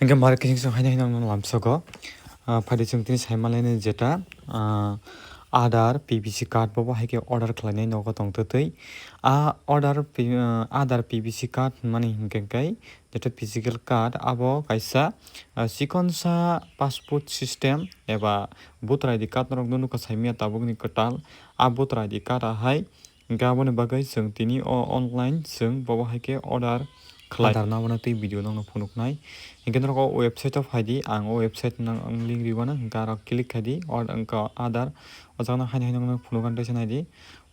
Hingga marketing song haina hina lamsogo phadi chung tini saimalaini jeta Aadhaar PVC card bo haike order khlainai nogo tongtwtwi Aadhaar PVC card mani hingke kai jeta physical card abo kaisa sikonsa passport system eba voter ID card rok nuko saimia tabukni katal voter ID card hai gaboni bagai chung tini online chung bo haike order Aadhaar nabona tei video nangno phunuknai hingke noko website of haidi ang website nang link ribana hingka click haidi or angka Aadhaar o jaga haina haina nangno phunukan tei naidi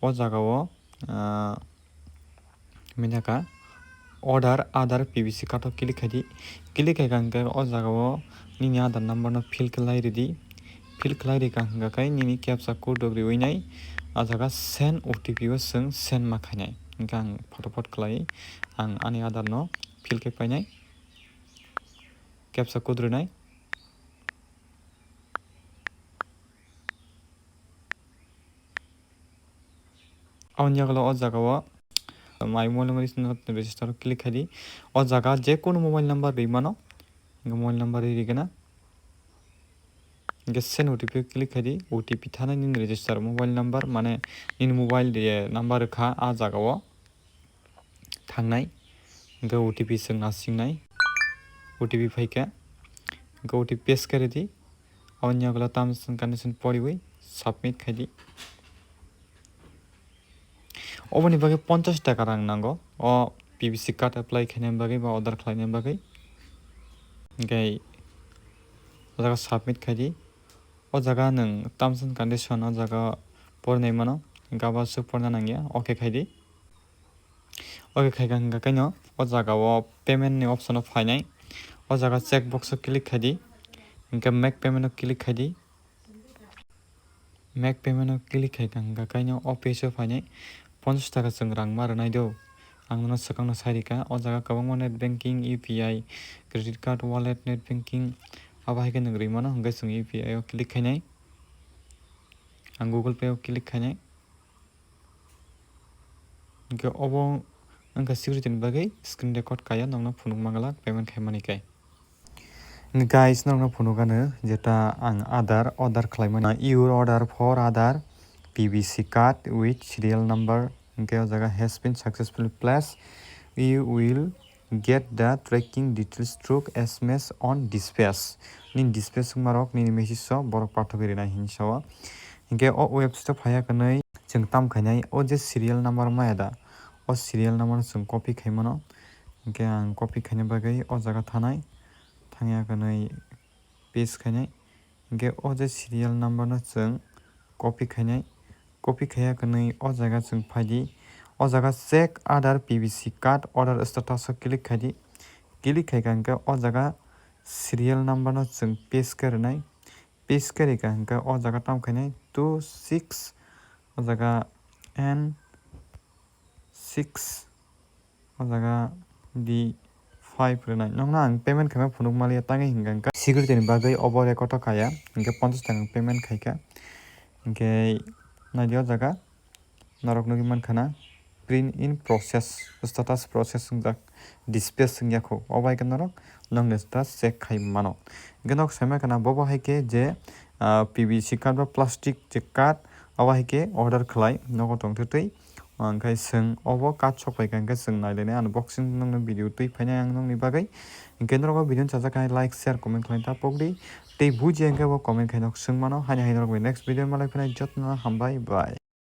o jaga o minaka order Aadhaar PVC card o click haidi click haikangka o jaga o nini Aadhaar number no fill khlai redi fill khlai reka hingka kai nini captcha code rok riwinai o jaga send OTP o chung send ma khainai hingka ang photopot khlai ang ani Aadhaar no fill kai painai captcha code rwnai awni jagalo o jaga o my mobile number is not register click haidi o jaga je kono mobile number rimano mobile number rigena send OTP click haidi OTP thana nin register mobile number mane in mobile number kha a jaga o thangnai hingka OTP chung nasingnai OTP phaika hingka OTP paste kai redi awni jagalo terms and condition poriwi submit khaidi oboni bagai 50 taka rang nango o PVC card apply khainai bagai ba order khlainai bagai hingkai o jaga submit khaidi o jaga nung terms and condition o jaga pornai mano hingka basu porna nangya okay khaidi okay khaika hingka kaino o jaga o payment ni option o phainai o jaga check box o click khaidi hingka make payment o click khaidi make payment o click khaika hingka kaino o page o phainai 50 taka chung rang ma rwnai do ang no sakang no sairika o jaga kwbangma net banking UPI credit card wallet net banking abo haike nung rimano hingka chung UPI o click khainai ang Google Pay o click khainai hingka obo angka security ni bagai screen record kaya nongno phunuk mangala payment khaimani kai guys nongno phunukano jeta ang Aadhaar order khlaimani your order for Aadhaar PVC card with serial number hingke o jaga has been successfully placed you will get the tracking details through SMS on dispatch nin dispatch marok nini message so borok pathok rina hinsa o hingke o website phaya kanai chung tam khainai o je serial number maeda o serial number chung copy khaimano hingke ang copy khaina bagai o jaga thanai thangya kanai paste khainai hingke o je serial number no chung copy khainai copy khaya kanai o jaga chung phaidi o jaga check Aadhaar PVC card order status o click khaidi click khaika hingka o jaga serial number no chung paste karnai paste karika hingka o jaga tam khainai 26 o jaga N6 o jaga D5 rwnai nongna ang payment khaima phunuk malia tangai hingka security ni bagai obo record o kaya hingka 50 taka payment khaika hingke naidi o jaga norok nugui mankhana print in process status process ungjak dispatch ungyako obo haike norok nongni status check khai mano hingke nok saimai kana bobo haike je PVC card ba plastic je card obo haike order khlai nogo tongtwtwi angkai chung obo card sopaika hingke chung nailai unboxing nongno video tui phainai ang nongni bagai hingke norok video sajak like share comment khlai tapokdi tei buji hingke bo comment khai nok chung mano haina haina rok next video malai phainai jotno hambai bye.